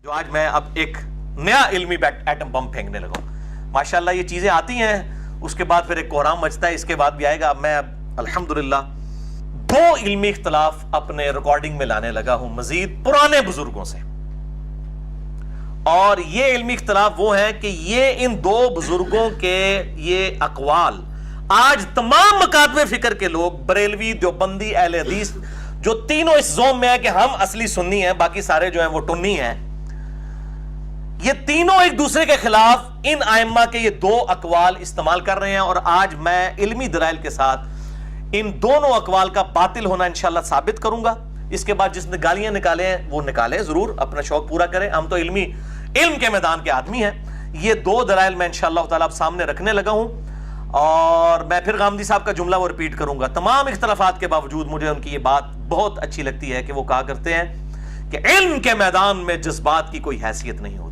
جو آج میں اب ایک نیا علمی ایٹم بم پھینکنے لگا ہوں. ماشاءاللہ یہ چیزیں آتی ہیں, اس کے بعد پھر ایک کوہرام مچتا ہے, اس کے بعد بھی آئے گا. میں اب الحمدللہ 2 علمی اختلاف اپنے ریکارڈنگ میں لانے لگا ہوں مزید پرانے بزرگوں سے, اور یہ علمی اختلاف وہ ہے کہ یہ ان 2 بزرگوں کے یہ اقوال آج تمام مکاتب فکر کے لوگ, بریلوی, دیوبندی, اہل حدیث, جو تینوں اس زوم میں ہے کہ ہم اصلی سنی ہیں, باقی سارے جو ہیں وہ ٹنی ہیں, یہ تینوں ایک دوسرے کے خلاف ان ائمہ کے یہ 2 اقوال استعمال کر رہے ہیں. اور آج میں علمی دلائل کے ساتھ ان دونوں اقوال کا باطل ہونا انشاءاللہ ثابت کروں گا. اس کے بعد جس نے گالیاں نکالے ہیں وہ نکالے, ضرور اپنا شوق پورا کریں, ہم تو علم کے میدان کے آدمی ہیں. یہ 2 دلائل میں انشاءاللہ تعالی اب سامنے رکھنے لگا ہوں, اور میں پھر غامدی صاحب کا جملہ وہ ریپیٹ کروں گا. تمام اختلافات کے باوجود مجھے ان کی یہ بات بہت اچھی لگتی ہے کہ وہ کہا کرتے ہیں کہ علم کے میدان میں جذبات کی کوئی حیثیت نہیں ہوتی.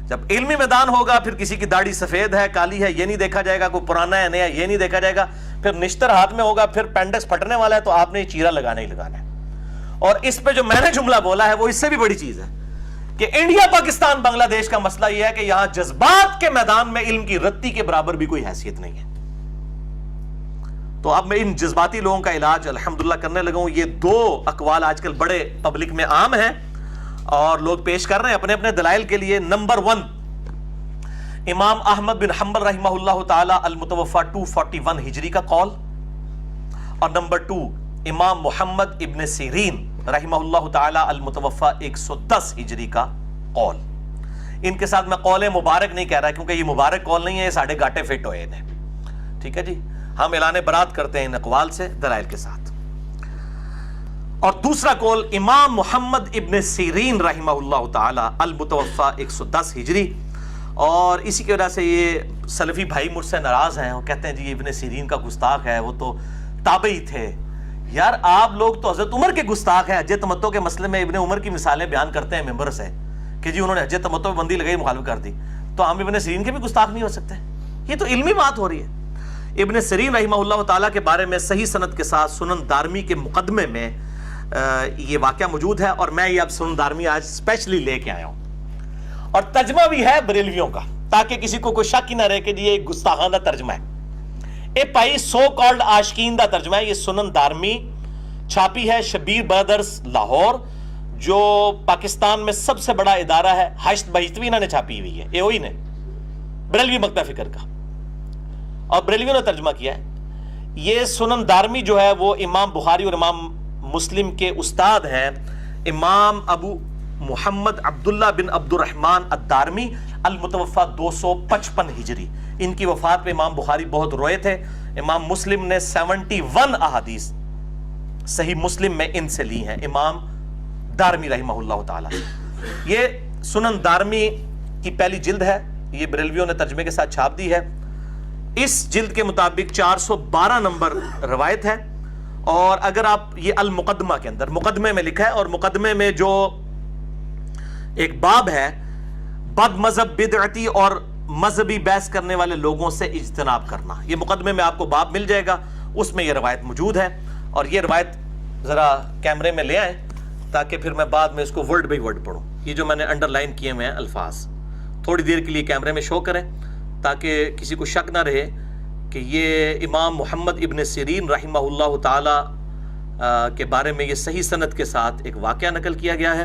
جب علمی میدان ہوگا پھر کسی کی داڑھی سفید ہے, کالی ہے, یہ نہیں دیکھا جائے گا, کوئی پرانا ہے, نیا, یہ نہیں دیکھا جائے گا. پھر نشتر ہاتھ میں ہوگا, پھر پینڈکس پھٹنے والا ہے تو آپ نے یہ چیرا لگانا ہی لگانا ہے. اور اس پہ جو میں نے جملہ بولا ہے وہ اس سے بھی بڑی چیز ہے کہ انڈیا, پاکستان, بنگلہ دیش کا مسئلہ یہ ہے کہ یہاں جذبات کے میدان میں علم کی رتی کے برابر بھی کوئی حیثیت نہیں ہے. تو اب میں ان جذباتی لوگوں کا علاج الحمدللہ کرنے لگا ہوں. یہ 2 اقوال آج کل بڑے پبلک میں عام ہیں اور لوگ پیش کر رہے ہیں اپنے اپنے دلائل کے لیے. نمبر 1, امام احمد بن حنبل رحمہ اللہ تعالی المتوفى 241 ہجری کا قول, اور نمبر 2, امام محمد ابن سیرین رحمہ اللہ تعالی المتوفى 110 ہجری کا قول. ان کے ساتھ میں قول مبارک نہیں کہہ رہا کیونکہ یہ مبارک قول نہیں ہے, یہ ساڑھے گاٹے فٹ ہوئے ہیں. ٹھیک ہے جی, ہم اعلان برات کرتے ہیں ان اقوال سے دلائل کے ساتھ. اور دوسرا قول امام محمد ابن سیرین رحمہ اللہ تعالی المتوفى 110 ہجری. اور اسی کی وجہ سے یہ سلفی بھائی مجھ سے ناراض ہیں, وہ کہتے ہیں جی ابن سیرین کا گستاخ ہے, وہ تو تابعی تھے. یار آپ لوگ تو حضرت عمر کے گستاخ ہیں. حج تمتع کے مسئلے میں ابن عمر کی مثالیں بیان کرتے ہیں ممبر سے کہ جی انہوں نے حج تمتع بندی لگائی, مخالفت کر دی, تو ہم ابن سیرین کے بھی گستاخ نہیں ہو سکتے؟ یہ تو علمی بات ہو رہی ہے. ابن سیرین رحمہ اللہ تعالیٰ کے بارے میں صحیح سند کے ساتھ سنن دارمی کے مقدمے میں یہ واقعہ موجود ہے, اور میں یہ اب سنن دارمی آج اسپیشلی لے کے آیا ہوں, اور ترجمہ بھی ہے بریلویوں کا تاکہ کسی کو کوئی شک ہی نہ رہے کہ یہ گستاخانہ ترجمہ ہے. اے بھائی سو کالڈ عاشقین دا ترجمہ ہے. یہ سنن دارمی چھاپی ہے شبیر برادرز لاہور, جو پاکستان میں سب سے بڑا ادارہ ہے. ہشت بہشتوی انہوں نے چھاپی ہوئی ہے, یہ وہی نے بریلوی مکتب فکر کا, اور بریلویوں نے ترجمہ کیا ہے. یہ سنن دارمی جو ہے وہ امام بخاری اور امام مسلم کے استاد ہیں, امام ابو محمد عبداللہ بن عبد الرحمن الدارمی المتوفى 255 ہجری. ان کی وفات پہ امام بخاری بہت روئے تھے. امام مسلم نے 71 احادیث صحیح مسلم میں ان سے لی ہیں, امام دارمی رحمہ اللہ تعالی. یہ سنن دارمی کی پہلی جلد ہے, یہ بریلویوں نے ترجمے کے ساتھ چھاپ دی ہے. اس جلد کے مطابق 412 نمبر روایت ہے, اور اگر آپ یہ المقدمہ کے اندر مقدمے میں لکھا ہے, اور مقدمے میں جو ایک باب ہے بد مذہب بدعتی اور مذہبی بحث کرنے والے لوگوں سے اجتناب کرنا, یہ مقدمے میں آپ کو باب مل جائے گا, اس میں یہ روایت موجود ہے. اور یہ روایت ذرا کیمرے میں لے آئیں تاکہ پھر میں بعد میں اس کو ورڈ بائی ورڈ پڑھوں. یہ جو میں نے انڈر لائن کیے ہوئے ہیں الفاظ تھوڑی دیر کے لیے کیمرے میں شو کریں تاکہ کسی کو شک نہ رہے کہ یہ امام محمد ابن سیرین رحمہ اللہ تعالی کے بارے میں یہ صحیح سند کے ساتھ ایک واقعہ نقل کیا گیا ہے,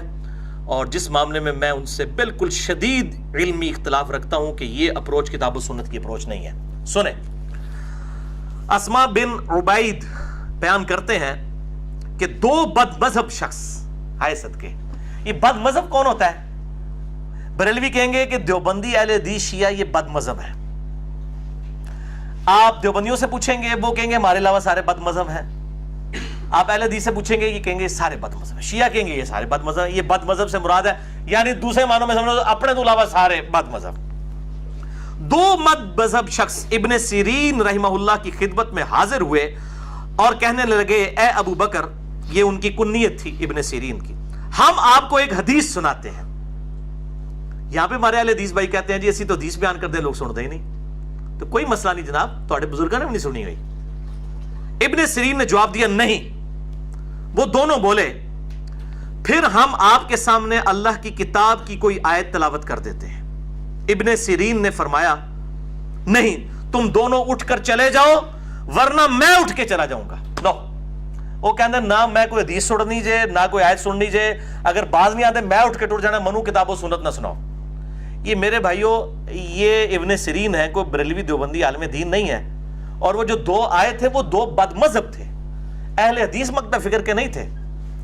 اور جس معاملے میں میں ان سے بالکل شدید علمی اختلاف رکھتا ہوں کہ یہ اپروچ کتاب و سنت کی اپروچ نہیں ہے. سنیں, اسما بن عبید بیان کرتے ہیں کہ 2 بد مذہب شخص آئے صدقے. یہ بد مذہب کون ہوتا ہے؟ بریلوی کہیں گے کہ دیوبندی, اہل حدیث, شیعہ یہ بد مذہب ہے. آپ دیوبندیوں سے پوچھیں گے وہ کہیں گے ہمارے علاوہ سارے بد مذہب ہیں. آپ اہل حدیث سے پوچھیں گے یہ کہیں گے سارے بد مذہب ہیں. شیعہ کہیں گے یہ سارے بد مذہب ہیں. یہ بد مذہب سے مراد ہے یعنی دوسرے معنوں میں سمجھو اپنے تو علاوہ سارے بد مذہب. 2 بد مذہب شخص ابن سیرین رحمہ اللہ کی خدمت میں حاضر ہوئے اور کہنے لگے, اے ابو بکر, یہ ان کی کنیت تھی ابن سیرین کی, ہم آپ کو ایک حدیث سناتے ہیں. یہاں پہ ہمارے اہل حدیث بھائی کہتے ہیں جی اسی تو حدیث بیان کر دیں, لوگ سنتے ہی نہیں. تو کوئی مسئلہ نہیں جناب, تھوڑے بزرگوں نے بھی نہیں سنی ہوئی. ابن سیرین نے جواب دیا نہیں. وہ دونوں بولے پھر ہم آپ کے سامنے اللہ کی کتاب کی کوئی آیت تلاوت کر دیتے ہیں۔ ابن سیرین نے فرمایا نہیں، تم دونوں اٹھ کر چلے جاؤ ورنہ میں اٹھ کے چلا جاؤں گا۔ لو وہ کہندے نہ میں کوئی حدیث سننی جے نہ کوئی آیت سننی جے، اگر باز نہیں آتے میں اٹھ کے ٹوٹ جانا، منو کتاب و سنت نہ سناؤ۔ یہ میرے بھائیوں یہ ابن سیرین ہے، کوئی بریلوی دیوبندی عالم دین نہیں ہے، اور وہ جو دو آئے تھے وہ دو بد مذہب تھے، اہل حدیث مکتب فکر کے نہیں تھے۔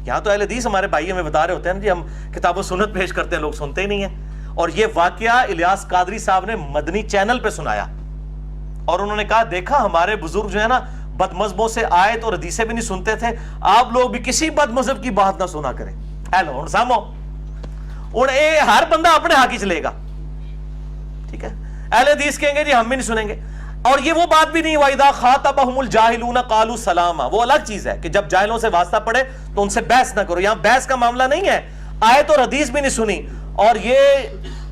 یہاں تو اہل حدیث ہمارے بھائی ہمیں بتا رہے ہوتے ہیں جی ہم کتاب و سنت پیش کرتے ہیں، لوگ سنتے ہی نہیں ہیں۔ اور یہ واقعہ الیاس قادری صاحب نے مدنی چینل پہ سنایا، اور انہوں نے کہا دیکھا ہمارے بزرگ جو ہے نا بد مذہبوں سے آیت اور حدیثیں بھی نہیں سنتے تھے، آپ لوگ بھی کسی بد مذہب کی بات نہ سنا کریں۔ ہیلو سامو ہر بندہ اپنے حق ہی چلے گا، ٹھیک ہے؟ اہل حدیث کہیں گے جی ہم بھی نہیں سنیں گے، اور یہ وہ بات بھی نہیں وَإِذَا خَاطَبَهُمُ الْجَاهِلُونَ قَالُوا سَلَامًا، وہ الگ چیز ہے کہ جب جاہلوں سے واسطہ پڑے تو ان سے بحث نہ کرو۔ یہاں بحث کا معاملہ نہیں ہے، آیت اور حدیث بھی نہیں سنی، اور یہ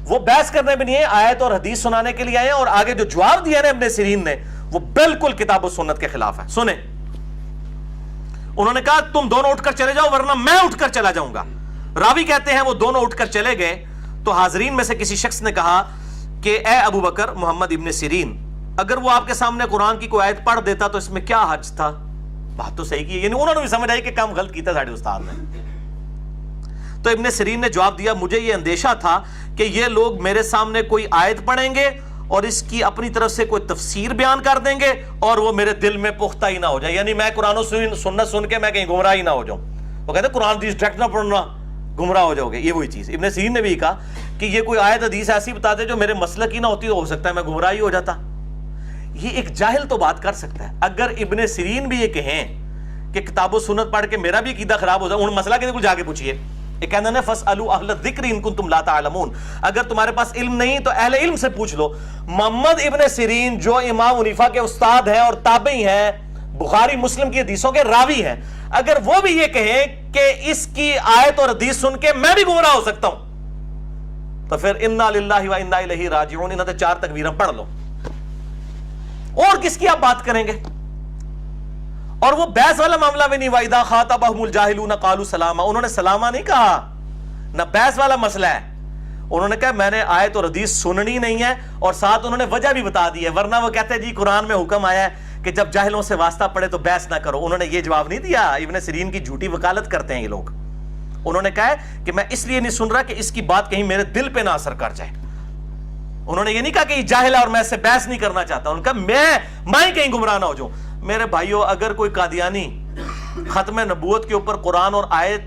وہ بحث کرنے بھی نہیں ہے، آیت اور حدیث سنانے کے لیے آئے ہیں، اور آگے جو جواب دیا نا ابن سیرین نے وہ بالکل کتاب و سنت کے خلاف ہے۔ سنیں، انہوں نے کہا تم دونوں اٹھ کر چلے جاؤ ورنہ میں اٹھ کر چلا جاؤں گا۔ راوی کہتے ہیں وہ دونوں اٹھ کر چلے گئے تو حاضرین میں سے کسی شخص نے کہا کہ اے ابو بکر محمد ابن سیرین، اگر وہ آپ کے سامنے قرآن کی کوئی آیت پڑھ دیتا تو اس میں کیا حرج تھا؟ بات تو صحیح کی، یعنی انہوں نے بھی سمجھ آئی کہ کام غلط کیتا ساڑھے استاد نے۔ تو ابن سیرین نے جواب دیا مجھے یہ اندیشہ تھا کہ یہ لوگ میرے سامنے کوئی آیت پڑھیں گے اور اس کی اپنی طرف سے کوئی تفسیر بیان کر دیں گے اور وہ میرے دل میں پختہ ہی نہ ہو جائے، یعنی میں قرآن و سنت سن کے میں کہیں گمراہ ہی نہ ہو جاؤں۔ وہ کہتے ہیں قرآن حدیث ڈائریکٹ نہ پڑھنا، گمراہ ہو جاؤ گے۔ یہ وہی چیز ابن سیرین نے بھی کہا کہ یہ کوئی آیت حدیث ایسی بتا دے جو میرے مسلک ہی نہ ہوتی، ہو سکتا ہے میں گمراہ ہی ہو جاتا۔ یہ ایک جاہل تو بات کر سکتا ہے، اگر ابن سیرین بھی یہ کہیں کہ کتاب و سنت پڑھ کے میرا بھی عقیدہ خراب ہو جائے، ان مسئلہ کے جا کے پوچھیے۔ یہ کہنا ہے فَاسْأَلُوا أَهْلَ الذِّكْرِ إِن كُنتُمْ لَا تَعْلَمُونَ، اگر تمہارے پاس علم نہیں تو اہل علم سے پوچھ لو۔ محمد ابن سیرین جو امام حنیفہ کے استاد ہیں اور تابعی ہیں، بخاری مسلم کی حدیثوں کے راوی ہیں، اگر وہ بھی یہ کہیں کہ اس کی آیت اور حدیث سن کے میں بھی گمراہ ہو سکتا ہوں، تو پھر اِنَّا لِلَّهِ وَإِنَّا إِلَيْهِ رَاجِعُونَ، انہوں نے 4 تکبیریں پڑھ لو، اور کس کی آپ بات کریں گے؟ اور وہ بحث والا معاملہ بھی نہیں، وَإِذَا خَاطَبَهُمُ الْجَاهِلُونَ قَالُوا سَلَامًا، انہوں نے سلامہ نہیں کہا، نہ بحث والا مسئلہ ہے۔ انہوں نے کہا میں نے آیت اور حدیث سننی نہیں ہے، اور ساتھ انہوں نے وجہ بھی بتا دی ہے، ورنہ وہ کہتے ہیں جی قرآن میں حکم آیا ہے کہ جب جاہلوں سے واسطہ پڑے تو بحث نہ کرو۔ انہوں نے یہ جواب نہیں دیا، ابن سیرین کی جھوٹی وکالت کرتے ہیں یہ لوگ۔ انہوں نے کہا کہ میں اس لیے نہیں سن رہا کہ اس کی بات کہیں میرے دل پہ نہ اثر کر جائے۔ انہوں نے یہ نہیں کہا کہ یہ جاہل ہے اور میں اس سے بحث نہیں کرنا چاہتا، انہوں نے کہا میں ہی کہیں گمراہ نہ ہو جاؤں۔ میرے بھائیوں اگر کوئی قادیانی ختم نبوت کے اوپر قرآن اور آیت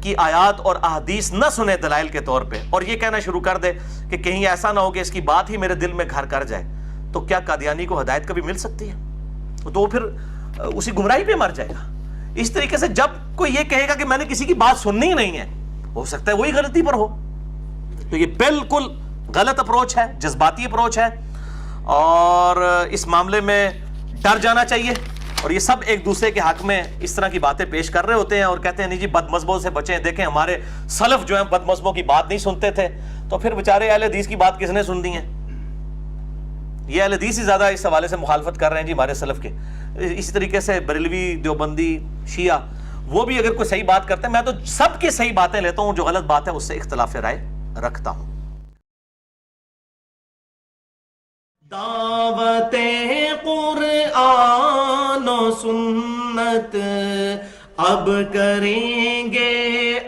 کی آیات اور احادیث نہ سنے دلائل کے طور پہ، اور یہ کہنا شروع کر دے کہ کہیں ایسا نہ ہو کہ اس کی بات ہی میرے دل میں گھر کر جائے، تو کیا قادیانی کو ہدایت کبھی مل سکتی ہے؟ تو وہ پھر اسی گمراہی پہ مر جائے گا۔ اس طریقے سے جب کوئی یہ کہے گا کہ میں نے کسی کی بات سننی ہی نہیں ہے، ہو سکتا ہے وہی غلطی پر ہو۔ تو یہ بالکل غلط اپروچ ہے، جذباتی اپروچ ہے، اور اس معاملے میں ڈر جانا چاہیے۔ اور یہ سب ایک دوسرے کے حق میں اس طرح کی باتیں پیش کر رہے ہوتے ہیں اور کہتے ہیں نہیں جی بد مذہبوں سے بچیں، دیکھیں ہمارے سلف جو ہیں بد مذہبوں کی بات نہیں سنتے تھے، تو پھر بیچارے اہل حدیث کی بات کس نے سن دی ہے؟ یہ اہل حدیث ہی زیادہ اس حوالے سے مخالفت کر رہے ہیں جی ہمارے سلف کے۔ اسی طریقے سے بریلوی، دیوبندی، شیعہ، وہ بھی اگر کوئی صحیح بات کرتے ہیں، میں تو سب کی صحیح باتیں لیتا ہوں، جو غلط بات ہے اس سے اختلاف رائے رکھتا ہوں۔ دعوت قرآن و سنت اب کریں گے